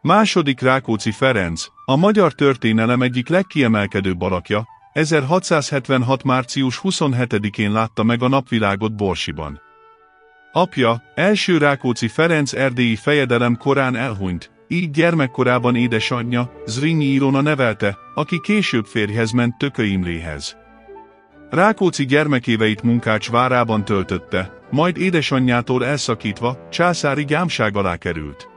Második Rákóczi Ferenc, a magyar történelem egyik legkiemelkedőbb alakja, 1676. március 27-én látta meg a napvilágot Borsiban. Apja, első Rákóczi Ferenc erdélyi fejedelem korán elhunyt, így gyermekkorában édesanyja, Zrínyi Ilona nevelte, aki később férjhez ment Tököly Imréhez. Rákóczi gyermekéveit Munkács várában töltötte, majd édesanyjától elszakítva, császári gyámság alá került.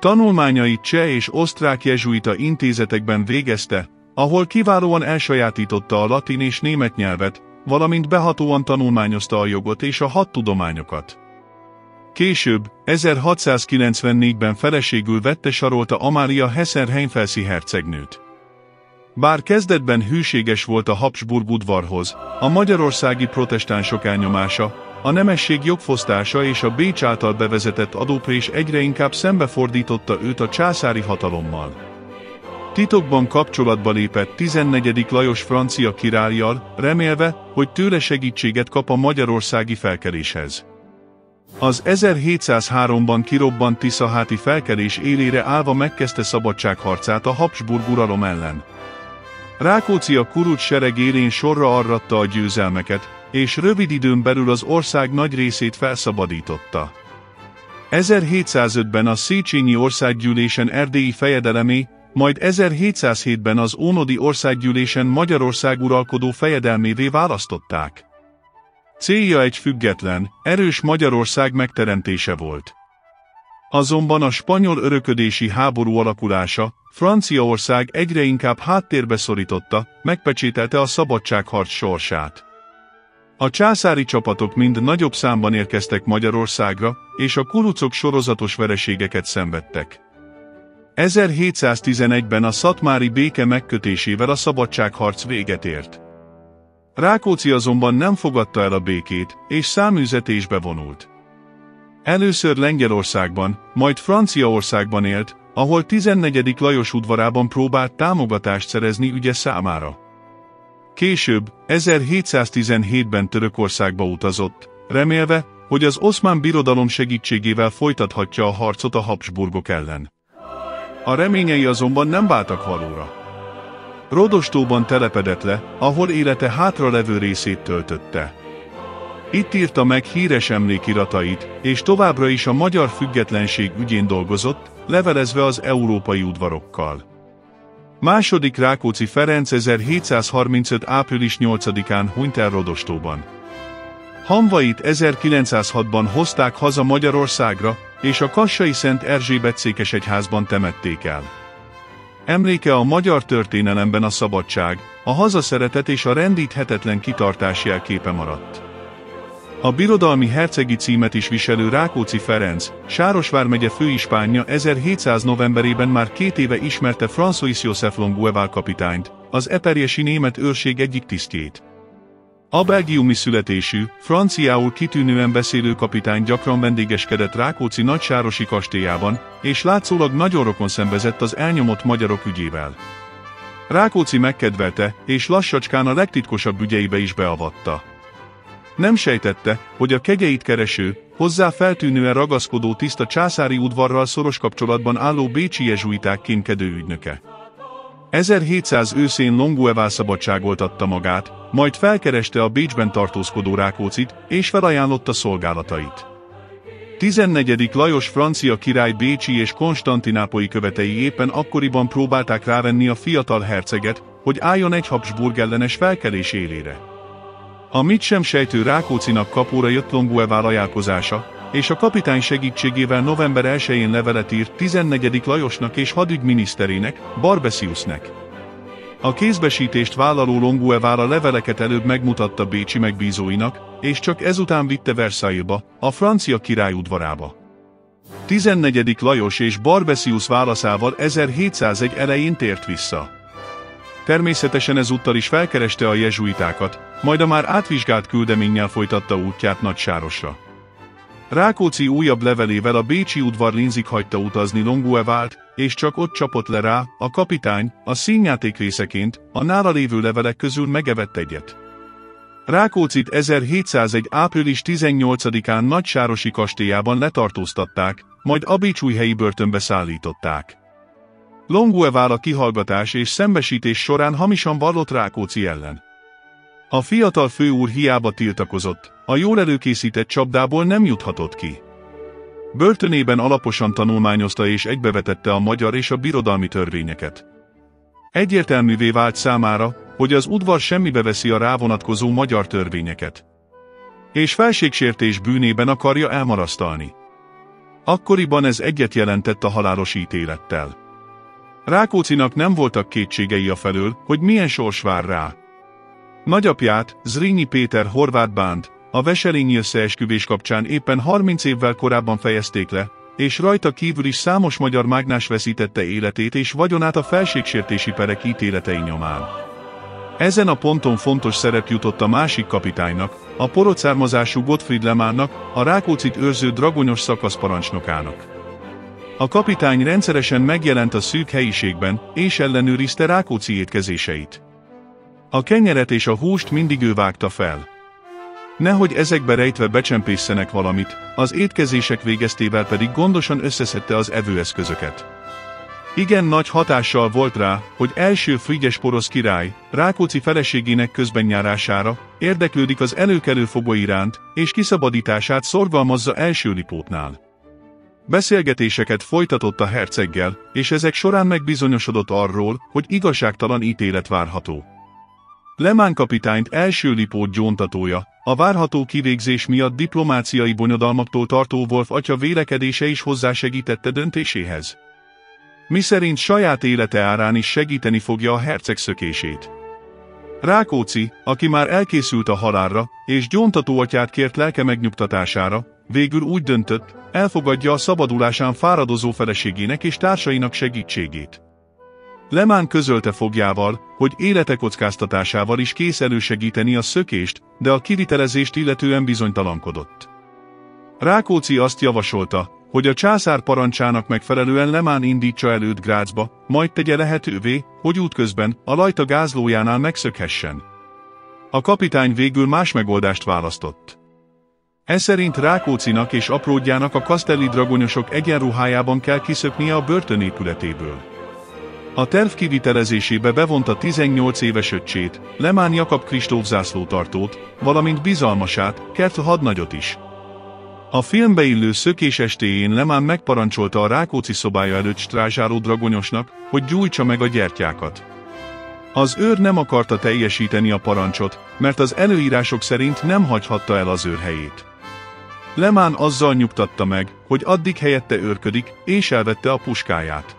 Tanulmányait cseh és osztrák jezsuita intézetekben végezte, ahol kiválóan elsajátította a latin és német nyelvet, valamint behatóan tanulmányozta a jogot és a hadtudományokat. Később, 1694-ben feleségül vette Sarolta Amália Hessen-Rheinfelsi hercegnőt. Bár kezdetben hűséges volt a Habsburg udvarhoz, a magyarországi protestánsok elnyomása, a nemesség jogfosztása és a Bécs által bevezetett adóprés egyre inkább szembefordította őt a császári hatalommal. Titokban kapcsolatba lépett 14. Lajos francia királlyal, remélve, hogy tőle segítséget kap a magyarországi felkeléshez. Az 1703-ban kirobbant tiszaháti felkelés élére állva megkezdte szabadságharcát a Habsburg uralom ellen. Rákóczi a kuruc sereg élén sorra arratta a győzelmeket, és rövid időn belül az ország nagy részét felszabadította. 1705-ben a Széchenyi Országgyűlésen erdélyi fejedelemé, majd 1707-ben az Ónodi Országgyűlésen Magyarország uralkodó fejedelmévé választották. Célja egy független, erős Magyarország megteremtése volt. Azonban a spanyol öröködési háború alakulása, Franciaország egyre inkább háttérbe szorította, megpecsételte a szabadságharc sorsát. A császári csapatok mind nagyobb számban érkeztek Magyarországra, és a kurucok sorozatos vereségeket szenvedtek. 1711-ben a szatmári béke megkötésével a szabadságharc véget ért. Rákóczi azonban nem fogadta el a békét, és száműzetésbe vonult. Először Lengyelországban, majd Franciaországban élt, ahol 14. Lajos udvarában próbált támogatást szerezni ügye számára. Később, 1717-ben Törökországba utazott, remélve, hogy az Oszmán Birodalom segítségével folytathatja a harcot a Habsburgok ellen. A reményei azonban nem váltak valóra. Rodostóban telepedett le, ahol élete hátralevő részét töltötte. Itt írta meg híres emlékiratait, és továbbra is a magyar függetlenség ügyén dolgozott, levelezve az európai udvarokkal. Második Rákóczi Ferenc 1735. április 8-án hunyt el Rodostóban. Hamvait 1906-ban hozták haza Magyarországra, és a kassai Szent Erzsébet székesegyházban temették el. Emléke a magyar történelemben a szabadság, a hazaszeretet és a rendíthetetlen kitartás jelképe maradt. A birodalmi hercegi címet is viselő Rákóczi Ferenc, Sáros vármegye főispánja 1700 novemberében már 2 éve ismerte François Joseph Longueval kapitányt, az eperjesi német őrség egyik tisztjét. A belgiumi születésű, franciául kitűnően beszélő kapitány gyakran vendégeskedett Rákóczi nagysárosi kastélyában, és látszólag nagyon rokonszenvezett az elnyomott magyarok ügyével. Rákóczi megkedvelte, és lassacskán a legtitkosabb ügyeibe is beavatta. Nem sejtette, hogy a kegyeit kereső, hozzá feltűnően ragaszkodó tiszta császári udvarral szoros kapcsolatban álló bécsi jezsuiták kémkedő ügynöke. 1700 őszén Longueval szabadságoltatta magát, majd felkereste a Bécsben tartózkodó Rákóczit, és felajánlotta szolgálatait. 14. Lajos francia király bécsi és konstantinápolyi követei éppen akkoriban próbálták rávenni a fiatal herceget, hogy álljon egy Habsburg ellenes felkelés élére. A mit sem sejtő Rákóczinak kapóra jött Longueval ajánlkozása, és a kapitány segítségével november 1-én levelet írt 14. Lajosnak és hadügyminiszterének, Barbesiusnek. A kézbesítést vállaló Longueval a leveleket előbb megmutatta bécsi megbízóinak, és csak ezután vitte Versailles-ba, a francia király udvarába. 14. Lajos és Barbesius válaszával 1701 elején tért vissza. Természetesen ezúttal is felkereste a jezsuitákat, majd a már átvizsgált küldeménnyel folytatta útját Nagysárosra. Rákóczi újabb levelével a bécsi udvar Linzig hagyta utazni Longuevalt, és csak ott csapott le rá, a kapitány, a színjáték részeként, a nála lévő levelek közül megevett egyet. Rákóczit 1701. április 18-án Nagysárosi kastélyában letartóztatták, majd a bécsújhelyi börtönbe szállították. Longueville a kihallgatás és szembesítés során hamisan vallott Rákóczi ellen. A fiatal főúr hiába tiltakozott, a jól előkészített csapdából nem juthatott ki. Börtönében alaposan tanulmányozta és egybevetette a magyar és a birodalmi törvényeket. Egyértelművé vált számára, hogy az udvar semmibe veszi a rá vonatkozó magyar törvényeket. És felségsértés bűnében akarja elmarasztalni. Akkoriban ez egyet jelentett a halálos ítélettel. Rákóczinak nem voltak kétségei afelől, hogy milyen sors vár rá. Nagyapját, Zrínyi Péter horvát bánt, a veselényi összeesküvés kapcsán éppen 30 évvel korábban fejezték le, és rajta kívül is számos magyar mágnás veszítette életét és vagyonát a felségsértési perek ítéletei nyomán. Ezen a ponton fontos szerep jutott a másik kapitánynak, a porosz származású Gottfried Lemannnak, a Rákóczit őrző dragonyos szakaszparancsnokának. A kapitány rendszeresen megjelent a szűk helyiségben, és ellenőrizte Rákóczi étkezéseit. A kenyeret és a húst mindig ő vágta fel. Nehogy ezekbe rejtve becsempészenek valamit, az étkezések végeztével pedig gondosan összeszedte az evőeszközöket. Igen nagy hatással volt rá, hogy első Frigyes porosz király, Rákóczi feleségének közbenjárására érdeklődik az előkelő fogoly iránt, és kiszabadítását szorgalmazza első Lipótnál. Beszélgetéseket folytatott a herceggel, és ezek során megbizonyosodott arról, hogy igazságtalan ítélet várható. Lemann kapitányt első Lipót gyóntatója, a várható kivégzés miatt diplomáciai bonyodalmaktól tartó Wolf atya vélekedése is hozzásegítette döntéséhez. Miszerint saját élete árán is segíteni fogja a herceg szökését. Rákóczi, aki már elkészült a halálra, és gyóntató atyát kért lelke megnyugtatására, végül úgy döntött, elfogadja a szabadulásán fáradozó feleségének és társainak segítségét. Lemann közölte fogjával, hogy élete kockáztatásával is kész elősegíteni a szökést, de a kivitelezést illetően bizonytalankodott. Rákóczi azt javasolta, hogy a császár parancsának megfelelően Lemann indítsa el őt Grazba, majd tegye lehetővé, hogy útközben a Lajta gázlójánál megszökhessen. A kapitány végül más megoldást választott. Eszerint Rákóczinak és apródjának a kasztelli dragonyosok egyenruhájában kell kiszöknie a börtön épületéből. A terv kivitelezésébe bevonta 18 éves öccsét, Lemann Jakab Kristóf zászlótartót, valamint bizalmasát, Kert hadnagyot is. A filmbe illő szökés estéjén Lemann megparancsolta a Rákóczi szobája előtt strázsáló dragonyosnak, hogy gyújtsa meg a gyertyákat. Az őr nem akarta teljesíteni a parancsot, mert az előírások szerint nem hagyhatta el az őr helyét. Lemann azzal nyugtatta meg, hogy addig helyette őrködik, és elvette a puskáját.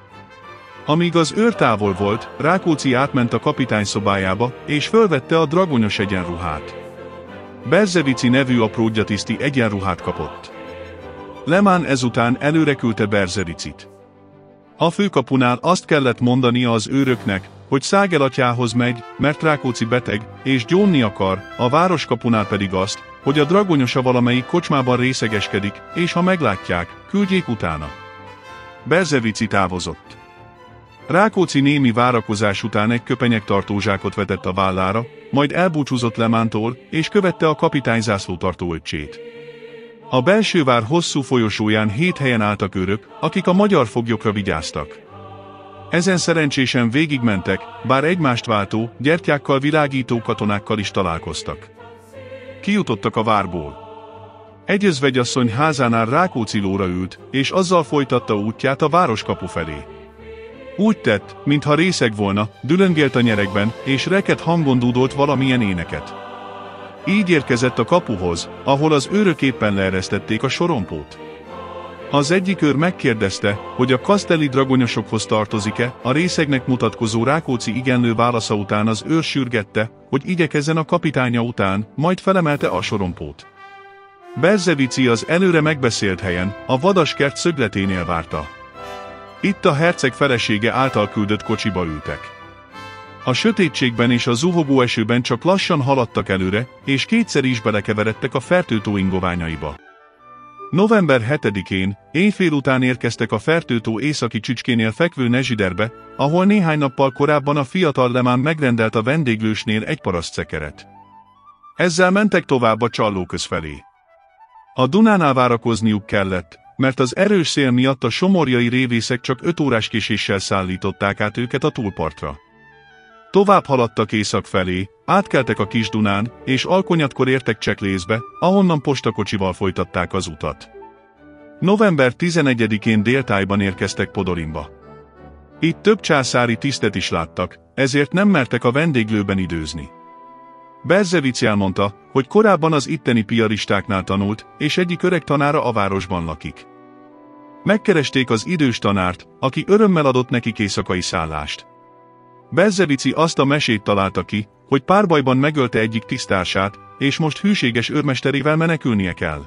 Amíg az őr távol volt, Rákóczi átment a kapitány szobájába, és fölvette a dragonyos egyenruhát. Berzevici nevű apródjatiszti egyenruhát kapott. Lemann ezután előre küldte Berzevicit. A főkapunál azt kellett mondania az őröknek, hogy Szágel atyához megy, mert Rákóczi beteg, és gyónni akar, a városkapunál pedig azt, hogy a dragonyosa valamelyik kocsmában részegeskedik, és ha meglátják, küldjék utána. Berzevici távozott. Rákóczi némi várakozás után egy köpenyek tartózsákot vetett a vállára, majd elbúcsúzott Lemanntól, és követte a kapitány zászlótartó öccsét. A belső vár hosszú folyosóján 7 helyen álltak őrök, akik a magyar foglyokra vigyáztak. Ezen szerencsésen végigmentek, bár egymást váltó, gyertyákkal világító katonákkal is találkoztak. Kijutottak a várból. Egy özvegyasszony házánál Rákóczi lóra ült, és azzal folytatta útját a városkapu felé. Úgy tett, mintha részeg volna, dülöngélt a nyeregben, és reket hangon dúdolt valamilyen éneket. Így érkezett a kapuhoz, ahol az őrök éppen leeresztették a sorompót. Az egyik őr megkérdezte, hogy a kasztelli dragonyosokhoz tartozik-e, a részegnek mutatkozó Rákóczi igenlő válasza után az őr sürgette, hogy igyekezzen a kapitánya után, majd felemelte a sorompót. Berzevici az előre megbeszélt helyen, a Vadaskert szögleténél várta. Itt a herceg felesége által küldött kocsiba ültek. A sötétségben és a zuhogó esőben csak lassan haladtak előre, és kétszer is belekeveredtek a Fertőtó ingoványaiba. November 7-én, éjfél után érkeztek a Fertőtó északi csücskénél fekvő Nezsiderbe, ahol néhány nappal korábban a fiatal Lemann megrendelt a vendéglősnél egy parasztszekeret. Ezzel mentek tovább a Csallóköz felé. A Dunánál várakozniuk kellett, mert az erős szél miatt a somorjai révészek csak 5 órás késéssel szállították át őket a túlpartra. Tovább haladtak észak felé, átkeltek a Kis-Dunán, és alkonyatkor értek Cseklészbe, ahonnan postakocsival folytatták az utat. November 11-én déltájban érkeztek Podorinba. Itt több császári tisztet is láttak, ezért nem mertek a vendéglőben időzni. Berzevici elmondta, hogy korábban az itteni piaristáknál tanult, és egyik öreg tanára a városban lakik. Megkeresték az idős tanárt, aki örömmel adott nekik éjszakai szállást. Berzevici azt a mesét találta ki, hogy párbajban megölte egyik tisztársát, és most hűséges őrmesterével menekülnie kell.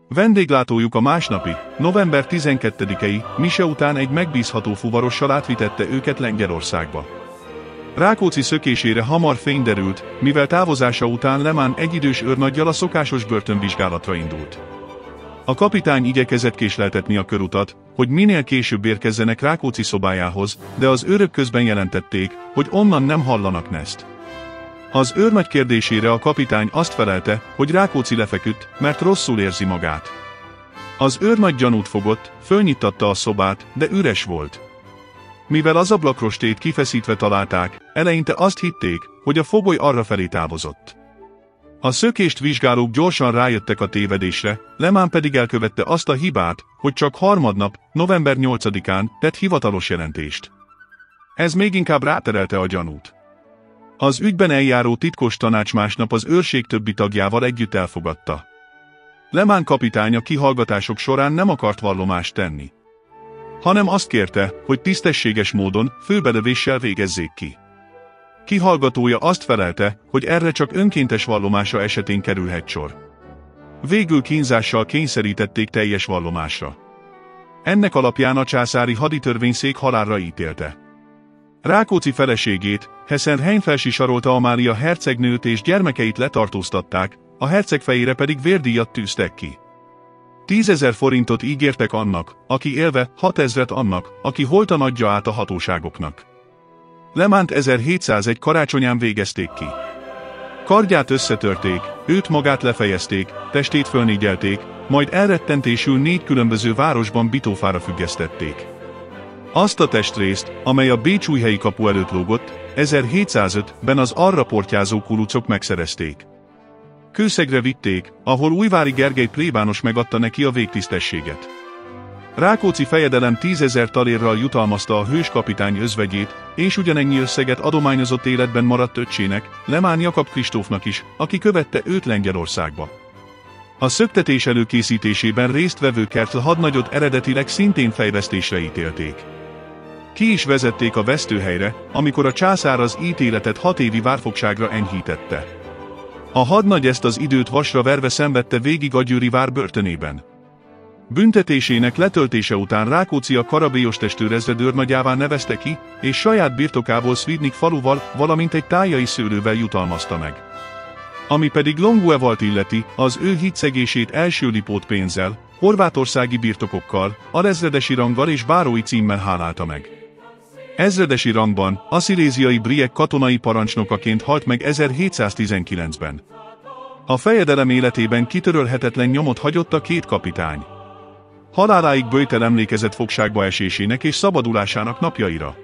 Vendéglátójuk a másnapi, november 12-i mise után egy megbízható fuvarossal átvitette őket Lengyelországba. Rákóczi szökésére hamar fény derült, mivel távozása után Lemán egy idős őrnaggyal a szokásos börtönvizsgálatra indult. A kapitány igyekezett késleltetni a körutat, hogy minél később érkezzenek Rákóczi szobájához, de az őrök közben jelentették, hogy onnan nem hallanak neszt. Az őrnagy kérdésére a kapitány azt felelte, hogy Rákóczi lefeküdt, mert rosszul érzi magát. Az őrnagy gyanút fogott, fölnyittatta a szobát, de üres volt. Mivel az ablakrostét kifeszítve találták, eleinte azt hitték, hogy a fogoly arrafelé távozott. A szökést vizsgálók gyorsan rájöttek a tévedésre, Lemán pedig elkövette azt a hibát, hogy csak harmadnap, november 8-án tett hivatalos jelentést. Ez még inkább ráterelte a gyanút. Az ügyben eljáró titkos tanács másnap az őrség többi tagjával együtt elfogadta. Lemán kapitány a kihallgatások során nem akart vallomást tenni, hanem azt kérte, hogy tisztességes módon, főbelövéssel végezzék ki. Kihallgatója azt felelte, hogy erre csak önkéntes vallomása esetén kerülhet sor. Végül kínzással kényszerítették teljes vallomásra. Ennek alapján a császári haditörvényszék halálra ítélte. Rákóczi feleségét, Hesenheim felsisarolta Amália hercegnőt és gyermekeit letartóztatták, a herceg fejére pedig vérdíjat tűztek ki. 10 000 forintot ígértek annak, aki élve, 6 000 annak, aki holtan adja át a hatóságoknak. Lemánt 1701 karácsonyán végezték ki. Kardját összetörték, őt magát lefejezték, testét fölnégyelték, majd elrettentésül 4 különböző városban bitófára függesztették. Azt a testrészt, amely a Bécs-Újhelyi kapu előtt lógott, 1705-ben az arra portyázó kulucok megszerezték. Kőszegre vitték, ahol Újvári Gergely plébános megadta neki a végtisztességet. Rákóczi fejedelem 10 000 talérral jutalmazta a hős kapitány özvegyét, és ugyanennyi összeget adományozott életben maradt öccsének, Lemán Jakab Kristófnak is, aki követte őt Lengyelországba. A szöktetés előkészítésében résztvevő Kertl hadnagyot eredetileg szintén fejvesztésre ítélték. Ki is vezették a vesztőhelyre, amikor a császár az ítéletet 6 évi várfogságra enyhítette. A hadnagy ezt az időt vasra verve szenvedte végig a győri vár börtönében. Büntetésének letöltése után Rákóczi a karabélyos testőrezred őrnagyává nevezte ki, és saját birtokából Svidnik faluval, valamint egy tájai szőlővel jutalmazta meg. Ami pedig Longuevalt illeti, az ő hitszegését első Lipót pénzzel, horvátországi birtokokkal, alezredesi ranggal és bárói címmel hálálta meg. Ezredesi rangban, a sziléziai Briek katonai parancsnokaként halt meg 1719-ben. A fejedelem életében kitörölhetetlen nyomot hagyott a 2 kapitány. Haláláig Böjtel emlékezett fogságba esésének és szabadulásának napjaira.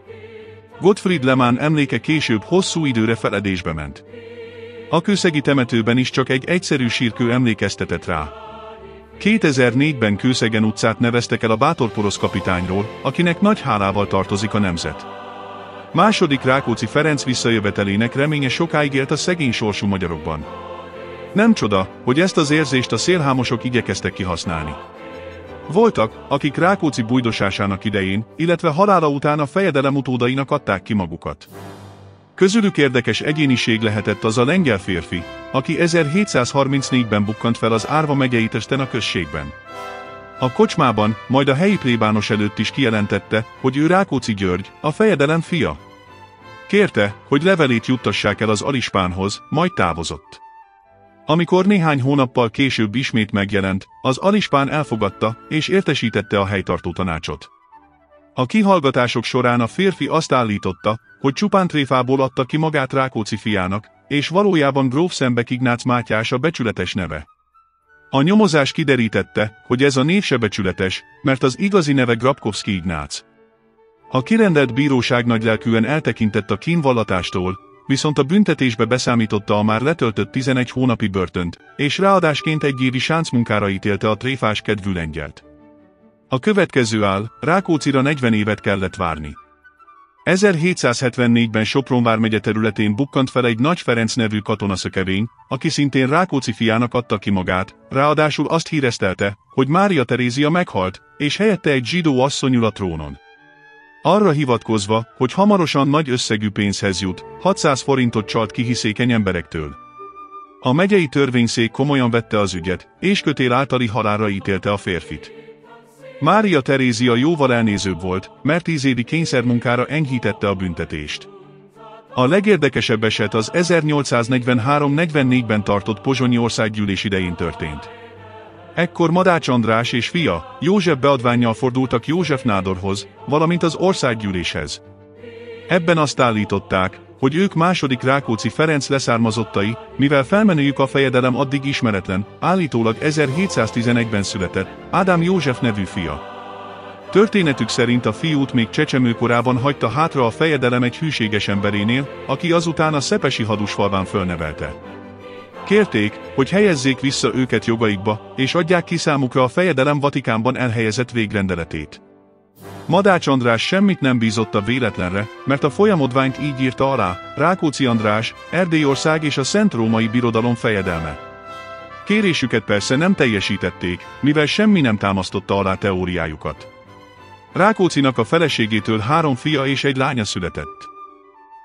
Gottfried Lemán emléke később hosszú időre feledésbe ment. A kőszegi temetőben is csak egy egyszerű sírkő emlékeztetett rá. 2004-ben Kőszegen utcát neveztek el a bátor porosz kapitányról, akinek nagy hálával tartozik a nemzet. Második Rákóczi Ferenc visszajövetelének reménye sokáig élt a szegény sorsú magyarokban. Nem csoda, hogy ezt az érzést a szélhámosok igyekeztek kihasználni. Voltak, akik Rákóczi bujdosásának idején, illetve halála után a fejedelem utódainak adták ki magukat. Közülük érdekes egyéniség lehetett az a lengyel férfi, aki 1734-ben bukkant fel az Árva megyei testen a községben. A kocsmában, majd a helyi plébános előtt is kijelentette, hogy ő Rákóczi György, a fejedelem fia. Kérte, hogy levelét juttassák el az alispánhoz, majd távozott. Amikor néhány hónappal később ismét megjelent, az alispán elfogadta, és értesítette a helytartó tanácsot. A kihallgatások során a férfi azt állította, hogy csupán tréfából adta ki magát Rákóczi fiának, és valójában gróf Szembek Ignác Mátyás a becsületes neve. A nyomozás kiderítette, hogy ez a név se becsületes, mert az igazi neve Grabkovszky Ignác. A kirendelt bíróság nagylelkűen eltekintett a kínvallatástól, viszont a büntetésbe beszámította a már letöltött 11 hónapi börtönt, és ráadásként egy évi sáncmunkára ítélte a tréfás kedvű lengyelt. A következő áll, Rákóczira 40 évet kellett várni. 1774-ben Sopron vármegye területén bukkant fel egy Nagy Ferenc nevű katonaszökevény, aki szintén Rákóczi fiának adta ki magát, ráadásul azt híresztelte, hogy Mária Terézia meghalt, és helyette egy zsidó asszony ül a trónon. Arra hivatkozva, hogy hamarosan nagy összegű pénzhez jut, 600 forintot csalt ki hiszékeny emberektől. A megyei törvényszék komolyan vette az ügyet, és kötél általi halálra ítélte a férfit. Mária Terézia jóval elnézőbb volt, mert 10 évi kényszermunkára enyhítette a büntetést. A legérdekesebb eset az 1843-44-ben tartott pozsonyi országgyűlés idején történt. Ekkor Madács András és fia, József beadvánnyal fordultak József nádorhoz, valamint az országgyűléshez. Ebben azt állították, hogy ők második Rákóczi Ferenc leszármazottai, mivel felmenőjük a fejedelem addig ismeretlen, állítólag 1711-ben született, Ádám József nevű fia. Történetük szerint a fiút még csecsemőkorában hagyta hátra a fejedelem egy hűséges emberénél, aki azután a szepesi hadusfalván fölnevelte. Kérték, hogy helyezzék vissza őket jogaikba, és adják ki számukra a fejedelem Vatikánban elhelyezett végrendeletét. Madács András semmit nem bízott a véletlenre, mert a folyamodványt így írta alá: Rákóczi András, Erdélyország és a Szent Római Birodalom fejedelme. Kérésüket persze nem teljesítették, mivel semmi nem támasztotta alá teóriájukat. Rákóczinak a feleségétől 3 fia és egy lánya született.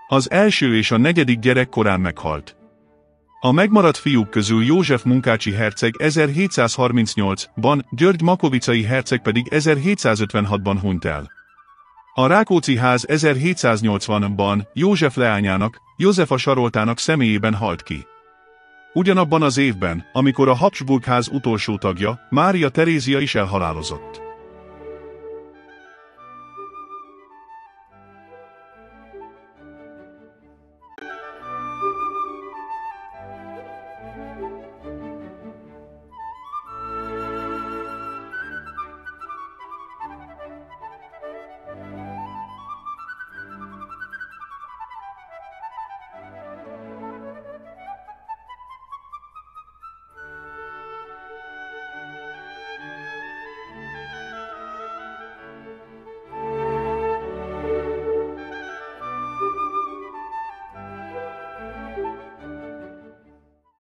Az első és a 4. gyerek korán meghalt. A megmaradt fiúk közül József munkácsi herceg 1738-ban, György makovicai herceg pedig 1756-ban hunyt el. A Rákóczi ház 1780-ban József leányának, Józefa Saroltának személyében halt ki. Ugyanabban az évben, amikor a Habsburg ház utolsó tagja, Mária Terézia is elhalálozott.